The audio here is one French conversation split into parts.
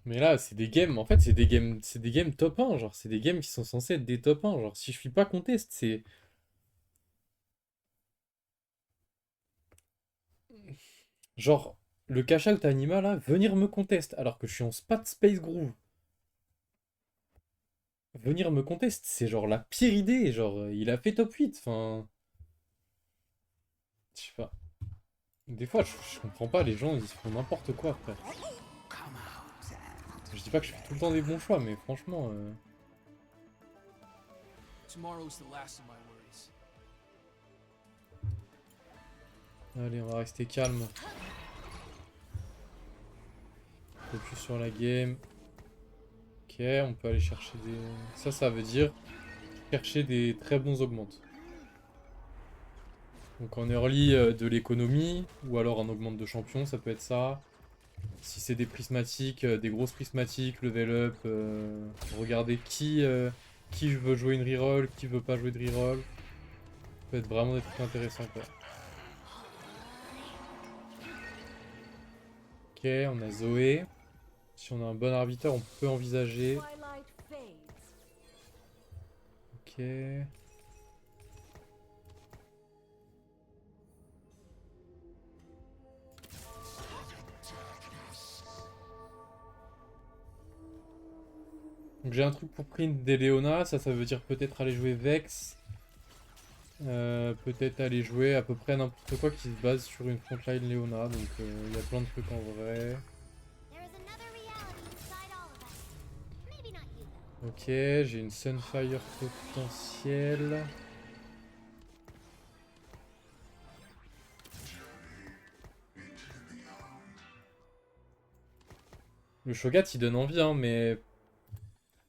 Mais là, c'est des games, en fait, c'est des games top 1, genre, c'est des games qui sont censés être des top 1, genre, si je suis pas contest, c'est, genre, le cash out Anima, là, venir me contest, alors que je suis en spat Space Groove, venir me contest, c'est genre la pire idée, genre, il a fait top 8, enfin, je sais pas. Des fois, je comprends pas, les gens, ils font n'importe quoi, frère. Je dis pas que je fais tout le temps des bons choix, mais franchement, Tomorrow's the last of my worries. allez, on va rester calme, focus sur la game. Ok, on peut aller chercher des... Ça veut dire chercher des très bons augmentes. Donc en early de l'économie, ou alors en augmente de champion, ça peut être ça. Si c'est des prismatiques, des grosses prismatiques, level up, regarder qui je veux jouer une reroll, qui veut pas jouer de reroll. Ça peut être vraiment des trucs intéressants quoi. Ok, on a Zoé. Si on a un bon arbitre, on peut envisager. Twilight fades. Ok. Donc j'ai un truc pour print d'Eleona, ça veut dire peut-être aller jouer Vex. Peut-être aller jouer à peu près n'importe quoi qui se base sur une frontline Leona, donc il y a plein de trucs en vrai. There is another reality inside all of us. Maybe not you, though. Ok, j'ai une Sunfire potentielle. Le Shogat il donne envie, hein, mais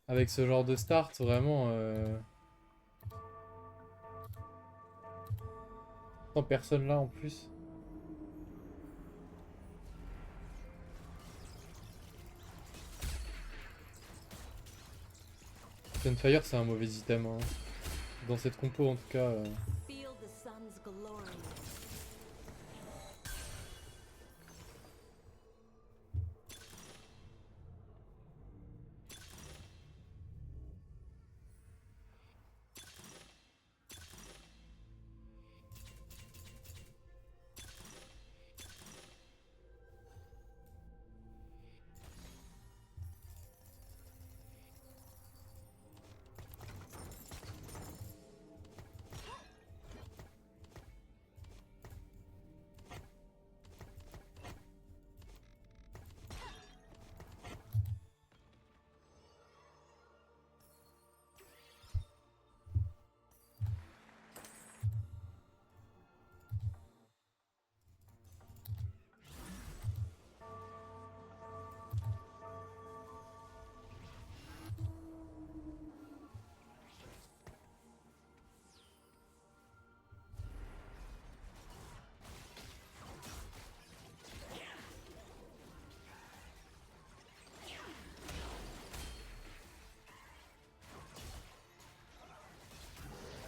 avec ce genre de start, vraiment, sans personne là en plus. Sunfire c'est un mauvais item, hein. Dans cette compo en tout cas. Feel the sun's glory.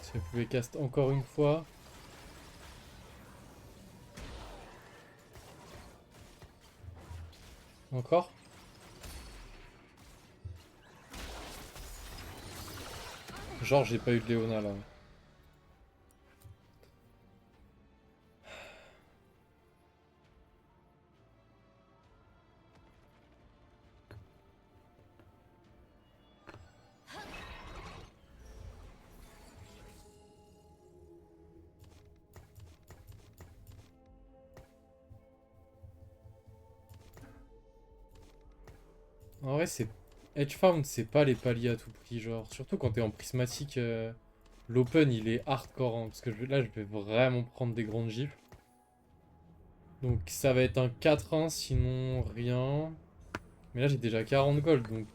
Si elle pouvait cast encore une fois. Encore. Genre j'ai pas eu de Leona là. En vrai c'est... Edgefound c'est pas les paliers à tout prix, genre. Surtout quand t'es en prismatique, l'open il est hardcore, hein, parce que là je vais vraiment prendre des grandes gifles. Donc ça va être un 4-1 sinon rien. Mais là j'ai déjà 40 gold donc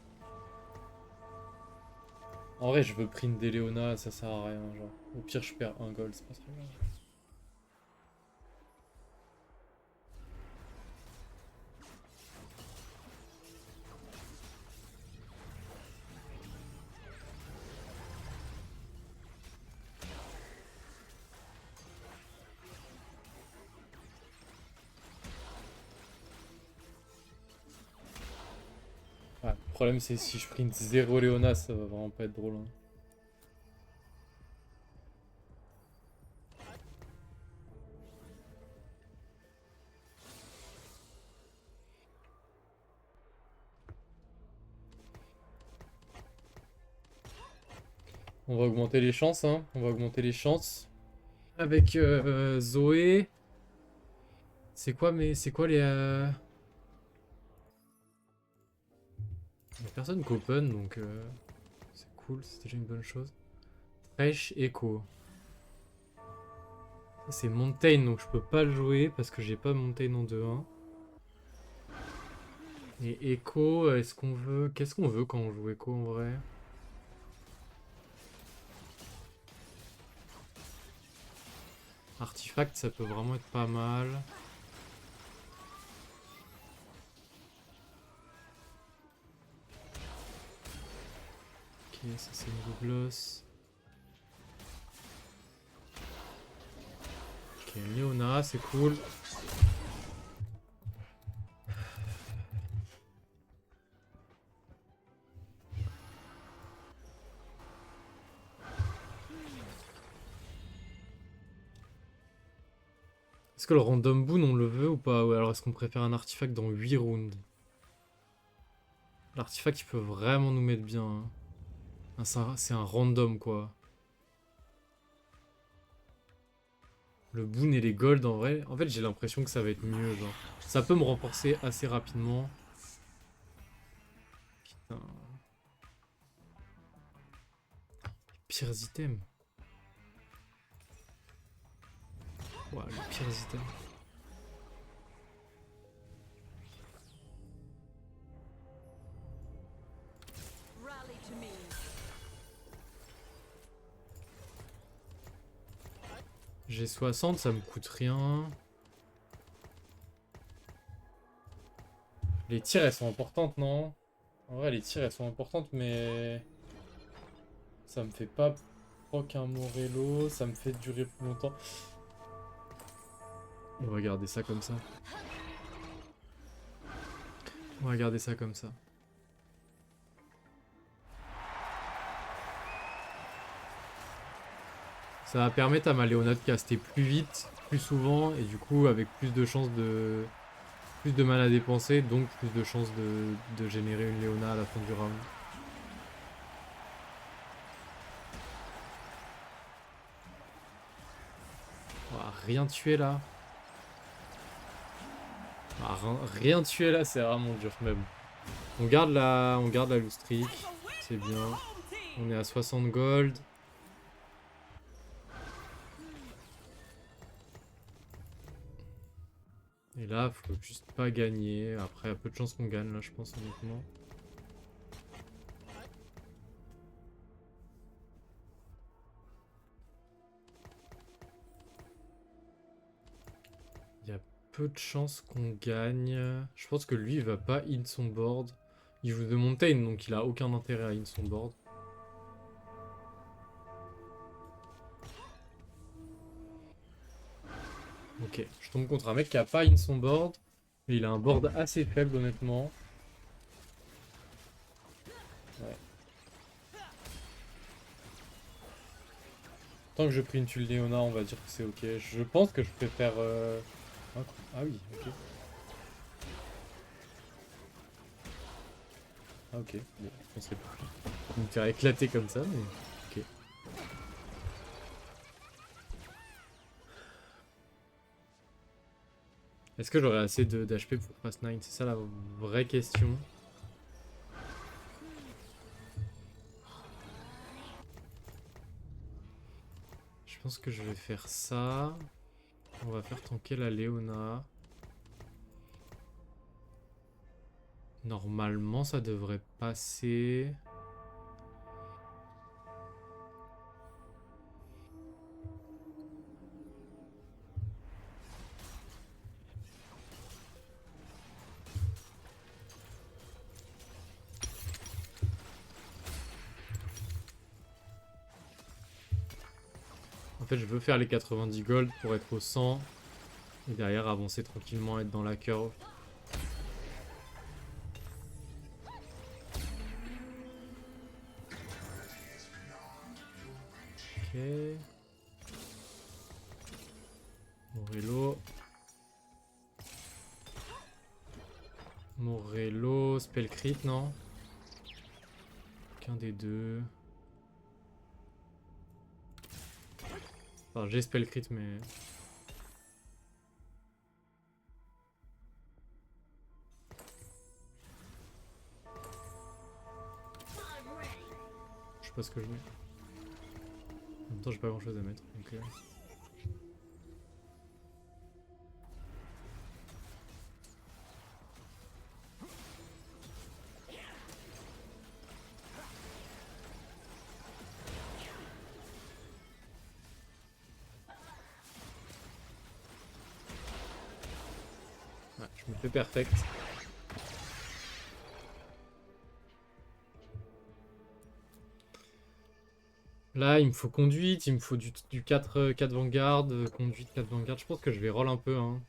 en vrai je veux print des Leona, ça sert à rien genre. Au pire je perds un gold, c'est pas très grave. problème, c'est si je print 0 Léona, ça va vraiment pas être drôle. Hein. On va augmenter les chances, hein. On va augmenter les chances. Avec Zoé. C'est quoi les... Il y a personne qu'open, donc c'est cool, c'est déjà une bonne chose. Thresh, Echo. Ça c'est Montaigne, donc je peux pas le jouer parce que j'ai pas Montaigne en 2-1. Et Echo, est-ce qu'on veut... Qu'est-ce qu'on veut quand on joue Echo en vrai? Artefact, ça peut vraiment être pas mal. Ok, ça c'est une gloss. Ok, Léona, c'est cool. Est-ce que le random boon on le veut ou pas? Ou alors est-ce qu'on préfère un artefact dans 8 rounds? L'artefact il peut vraiment nous mettre bien. Hein. C'est un random quoi. Le boon et les gold en vrai. En fait j'ai l'impression que ça va être mieux genre. Ça peut me renforcer assez rapidement. Putain. Les pires items. Ouah, les pires items. Rally to me. J'ai 60, ça me coûte rien. Les tirs elles sont importantes, non? En vrai les tirs elles sont importantes mais... Ça me fait pas proc un Morello, ça me fait durer plus longtemps. On va garder ça comme ça. On va garder ça comme ça. Ça va permettre à ma Léona de caster plus vite, plus souvent, et du coup avec plus de chances de... Plus de mal à dépenser, donc plus de chances de générer une Léona à la fin du round. On va rien tuer là. Ah, rien tuer là, c'est vraiment dur même. On garde la loose streak, c'est bien. On est à 60 gold. Et là, faut juste pas gagner. Après, il y a peu de chances qu'on gagne là, je pense honnêtement. Il y a peu de chances qu'on gagne. Je pense que lui, il va pas in son board. Il joue de Montaigne, donc il a aucun intérêt à in son board. Ok, je tombe contre un mec qui a pas in son board. Mais il a un board assez faible, honnêtement. Ouais. Tant que je prie une tuile Léona, on va dire que c'est ok. Je pense que je préfère... Ah oui, ok. Ah ok, bon, je penserais pas. Me faire éclater comme ça, mais ok. Est-ce que j'aurai assez d'HP pour Fast 9? C'est ça la vraie question. Je pense que je vais faire ça. On va faire tanker la Léona. Normalement, ça devrait passer. En fait, je veux faire les 90 gold pour être au 100. Et derrière, avancer tranquillement, être dans la curve. Ok. Morello. Morello, spell crit, non? Aucun des deux. Enfin, j'ai spell crit, mais... Je sais pas ce que je mets. En même temps, j'ai pas grand chose à mettre. Donc, ouais, je me fais perfect. Là, il me faut conduite, il me faut du 4, 4 Vanguard, conduite 4 Vanguard. Je pense que je vais roll un peu, hein.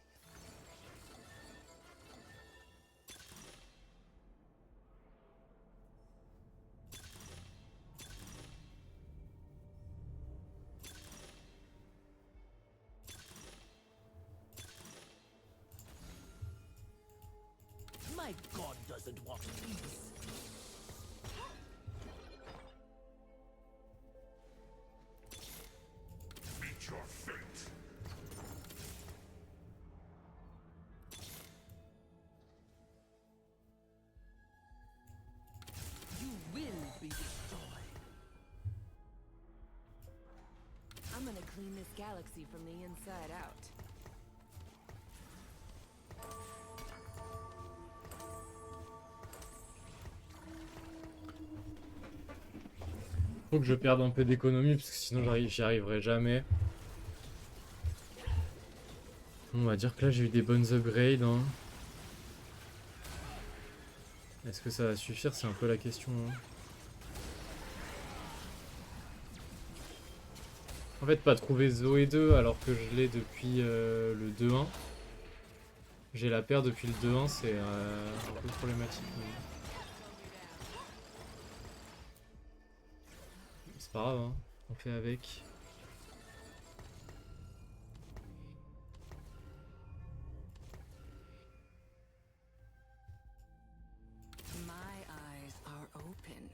My god doesn't want peace. Meet your fate. You will be destroyed. I'm gonna clean this galaxy from the inside out. Faut que je perde un peu d'économie parce que sinon j'y arriverai jamais. On va dire que là j'ai eu des bonnes upgrades, hein. Est-ce que ça va suffire? C'est un peu la question, hein. En fait, pas trouver Zoé 2 alors que je l'ai depuis le 2-1. J'ai la paire depuis le 2-1, c'est un peu problématique. C'est pas grave, hein. On fait avec. My eyes are open.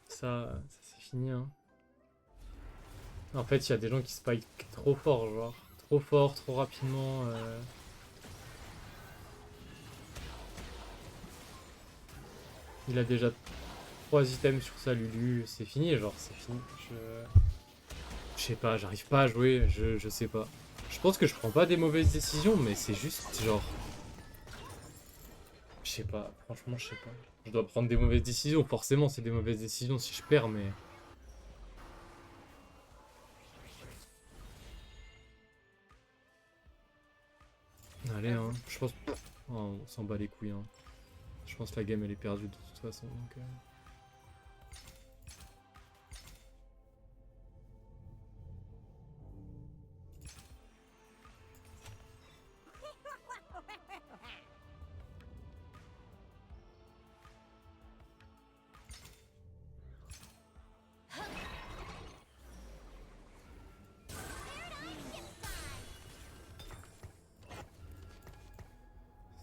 Ça c'est fini, hein. En fait, il y a des gens qui spike trop fort, genre. Trop fort, trop rapidement. Il a déjà 3 items sur sa Lulu. C'est fini, genre, c'est fini. Je sais pas, j'arrive pas à jouer, je sais pas. Je pense que je prends pas des mauvaises décisions, mais c'est juste, genre... Je sais pas, franchement, je sais pas. Je dois prendre des mauvaises décisions, forcément, c'est des mauvaises décisions si je perds, mais... Allez, hein, je pense... Oh, on s'en bat les couilles, hein. Je pense que la game, elle est perdue de toute façon, donc...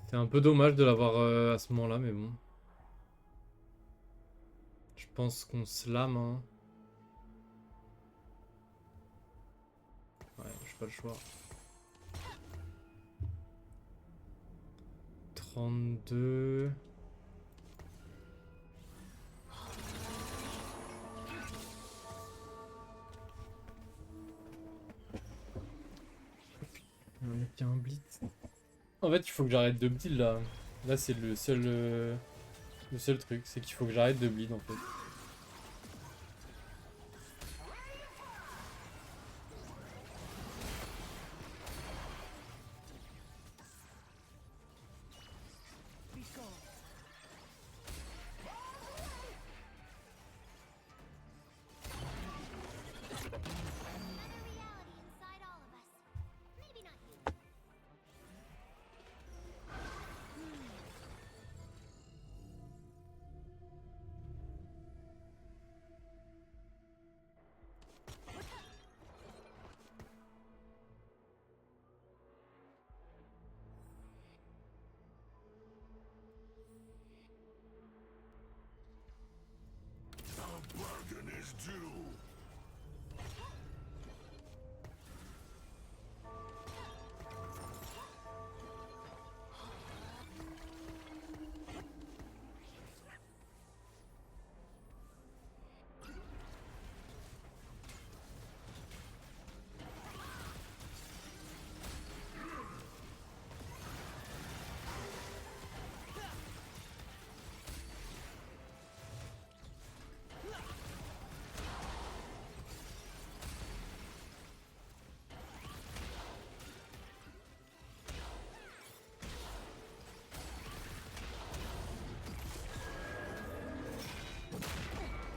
C'est un peu dommage de l'avoir à ce moment-là, mais bon. Je pense qu'on slam, hein. Ouais, j'ai pas le choix. 32... Il y a un blitz. En fait, il faut que j'arrête de bleed là. Là, c'est le seul truc, c'est qu'il faut que j'arrête de bleed en fait.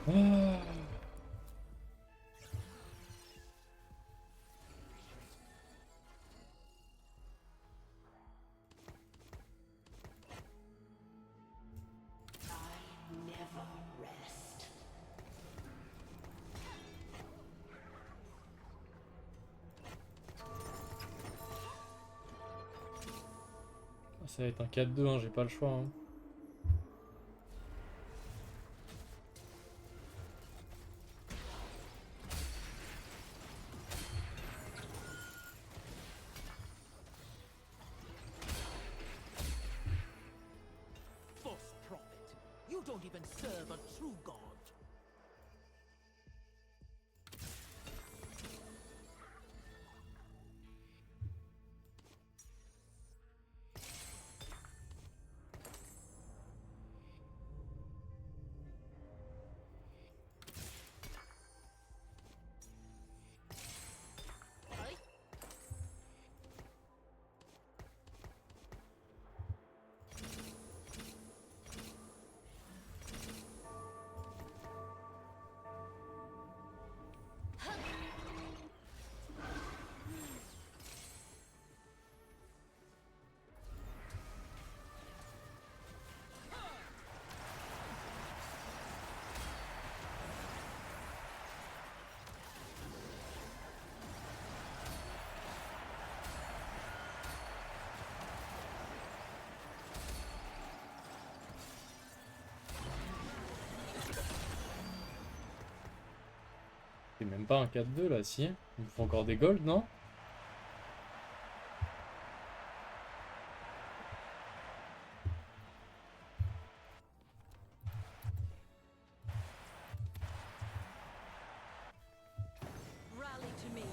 Ah. Ça va être un 4-2, hein, j'ai pas le choix. Hein. False prophet. You don't even serve a true god. C'est même pas un 4-2 là, si. Il me faut encore des golds, non? Rally to me.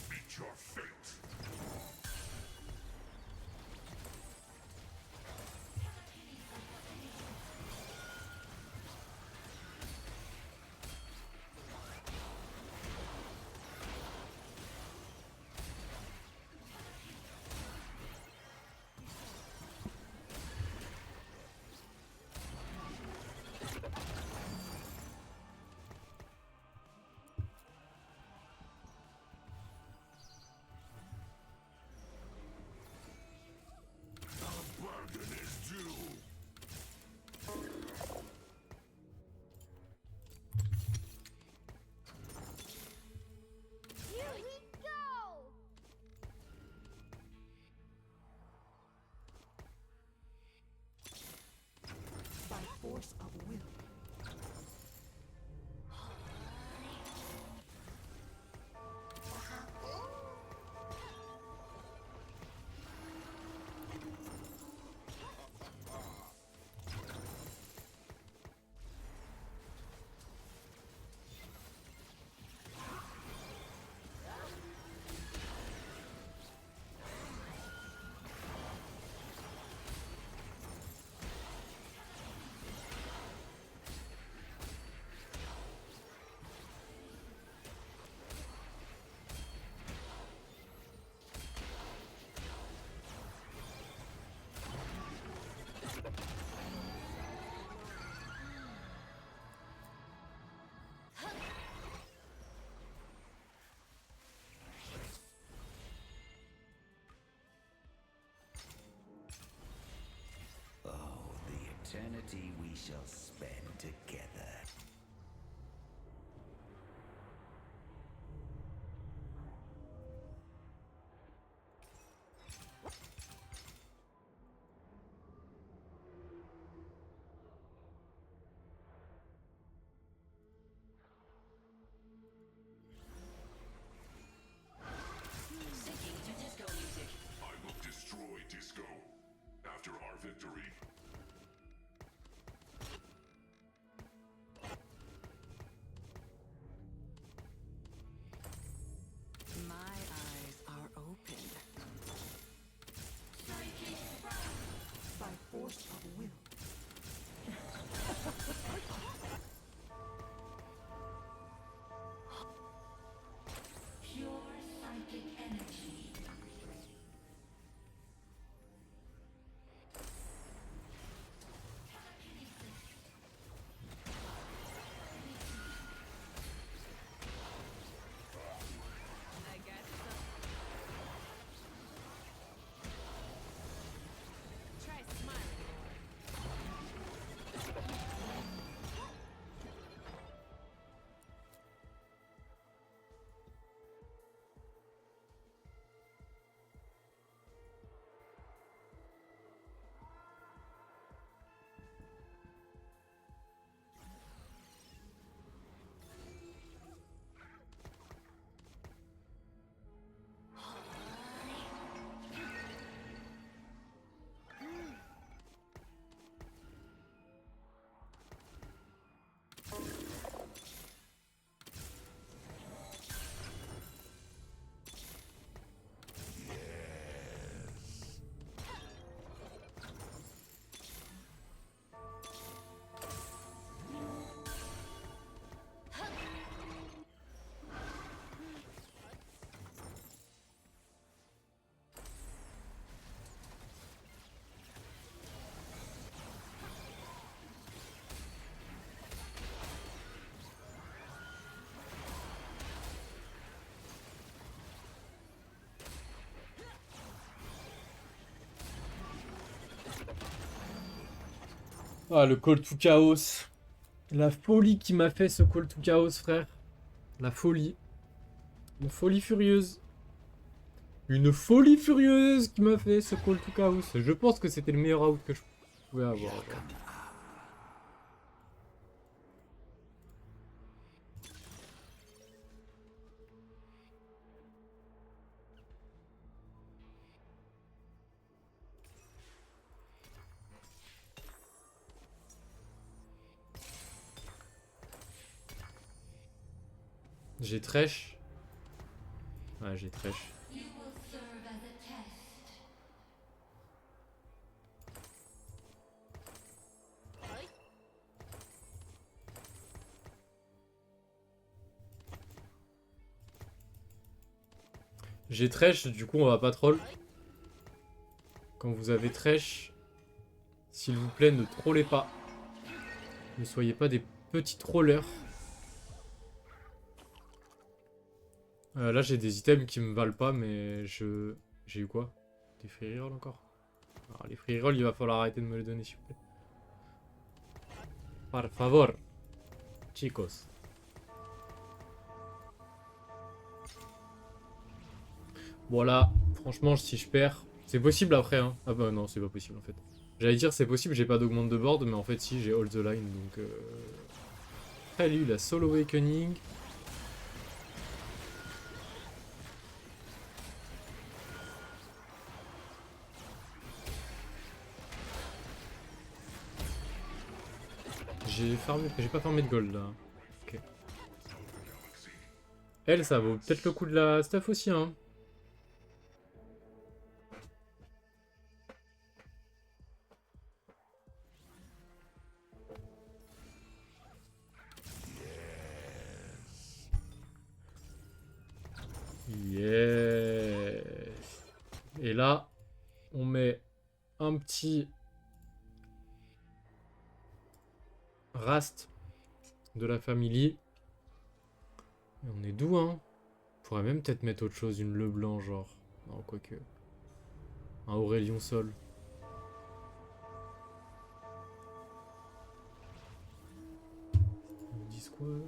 Meet your fate. A bargain is due. Here we go! By force of will. Oh, the eternity we shall spend together. Ah, le call to chaos. La folie qui m'a fait ce call to chaos, frère. La folie. Une folie furieuse. Une folie furieuse qui m'a fait ce call to chaos. Je pense que c'était le meilleur out que je pouvais avoir. J'ai trèche. Ouais, j'ai trèche. J'ai trèche, du coup on va pas troll. Quand vous avez trèche, s'il vous plaît, ne trollez pas. Ne soyez pas des petits trollers. Là j'ai des items qui me valent pas, mais je... J'ai eu quoi? Des free rolls encore? Alors, les free rolls, il va falloir arrêter de me les donner s'il vous plaît. Par favor. Chicos. Voilà, franchement si je perds... C'est possible après hein. Ah bah non, c'est pas possible en fait. J'allais dire c'est possible, j'ai pas d'augmente de board, mais en fait si, j'ai hold the line, donc... Après lui, il a Soul Awakening. J'ai pas farmé de gold là. Ok. Elle, ça vaut peut-être le coup de la stuff aussi hein. Yes. Et là, on met un petit Rast de la famille. Et on est doux, hein. On pourrait même peut-être mettre autre chose, une Leblanc, genre. Non, quoique. Un Aurélien Sol. Ils me disent quoi eux?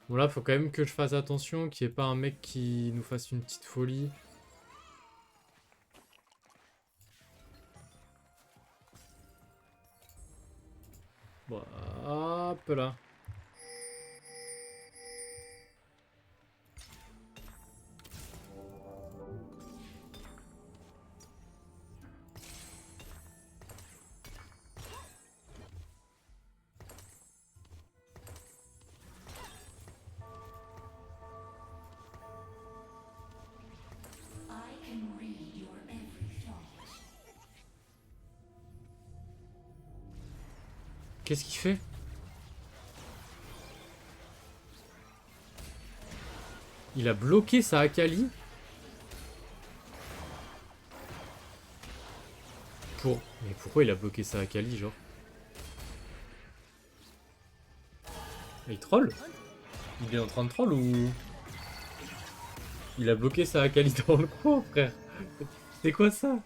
Bon là, faut quand même que je fasse attention qu'il n'y ait pas un mec qui nous fasse une petite folie. Bon, hop là. Qu'est-ce qu'il fait? Il a bloqué sa Akali pour... Mais pourquoi il a bloqué sa Akali, genre? Il troll? Il est en train de troll ou... Il a bloqué sa Akali dans le coin, frère. C'est quoi ça?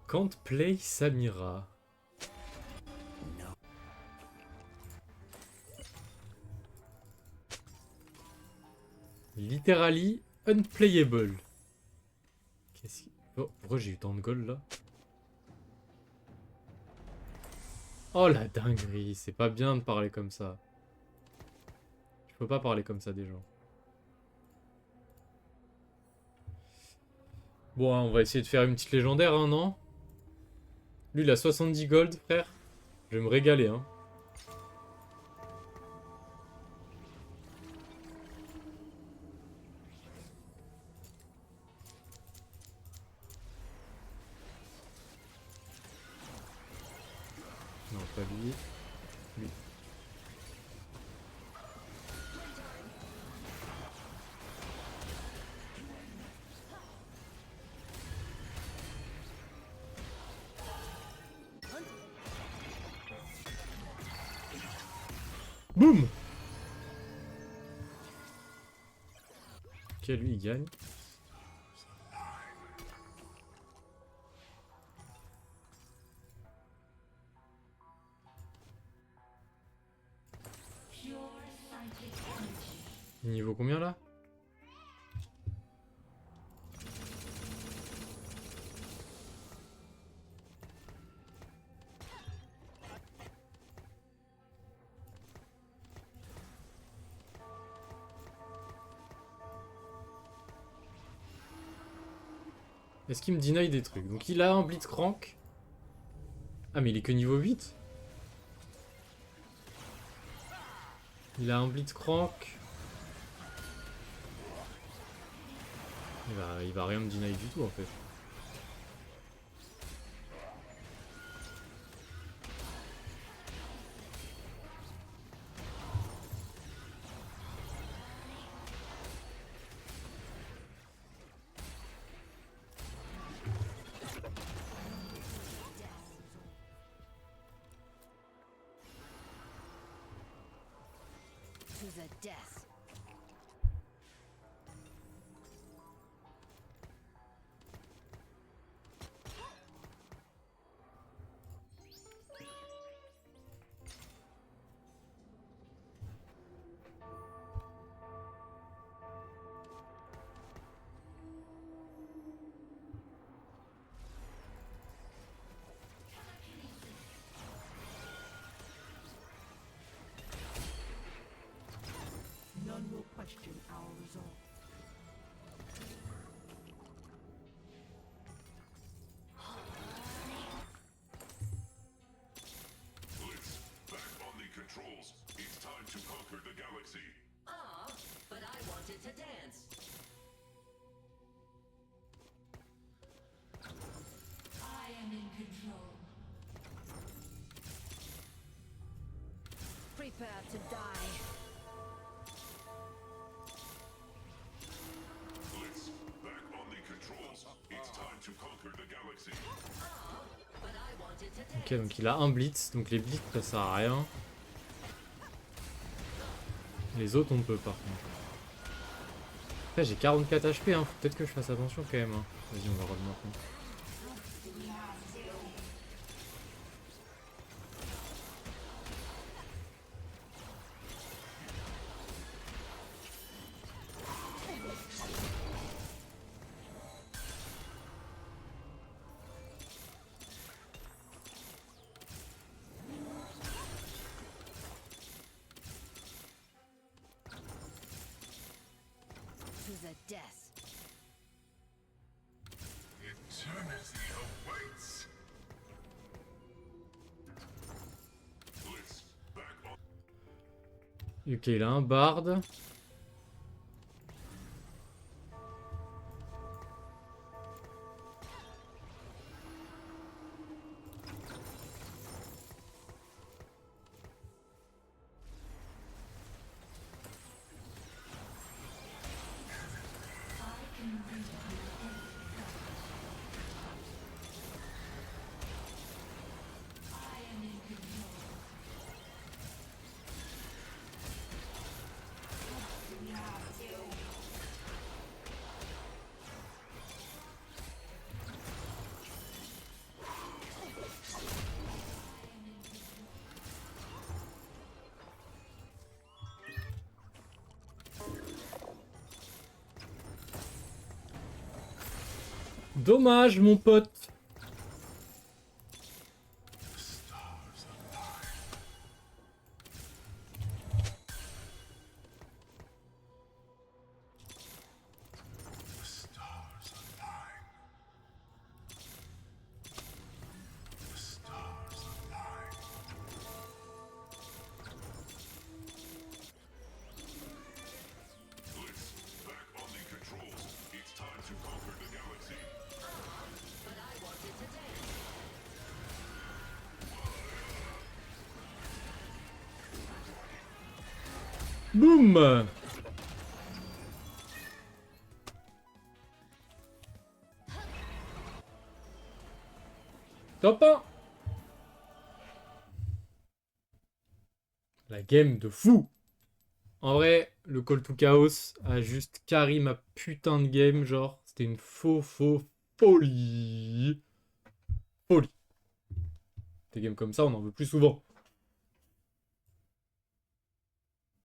Can't play Samira. Literally unplayable. Qu'est-ce qui... Oh, pourquoi j'ai eu tant de gold là? Oh la dinguerie, c'est pas bien de parler comme ça. Je peux pas parler comme ça des gens. Bon, hein, on va essayer de faire une petite légendaire, hein, non? Lui, il a 70 gold, frère. Je vais me régaler, hein. Non, pas lui. Lui. Boum. Ok, lui il gagne. Niveau combien là? Est-ce qu'il me deny des trucs? Donc il a un Blitzcrank. Ah mais il est que niveau 8. Il a un Blitzcrank. Il va rien me deny du tout en fait. To the death. None will question our resolve. Blitz, back on the controls. It's time to conquer the galaxy. But I wanted to dance. I am in control. Prepare to die. Blitz, back on the controls. It's time to conquer the galaxy. But I wanted to dance. Ok, donc il a un Blitz. Donc les Blitz ça sert à rien. Les autres on peut par contre. Après j'ai 44 HP, hein. Faut peut-être que je fasse attention quand même. Hein. Vas-y, on va revenir. To the death. Eternity awaits. Blitz, back on. Ok, il a un Bard. Dommage, mon pote. Blitz, back on the controls. It's time to conquer the galaxy. But I wanted to dance. Boum. Top 1. Là, game de fou. En vrai, le Call to Chaos a juste carry ma putain de game, genre, c'était une folie. Folie. Des games comme ça, on en veut plus souvent.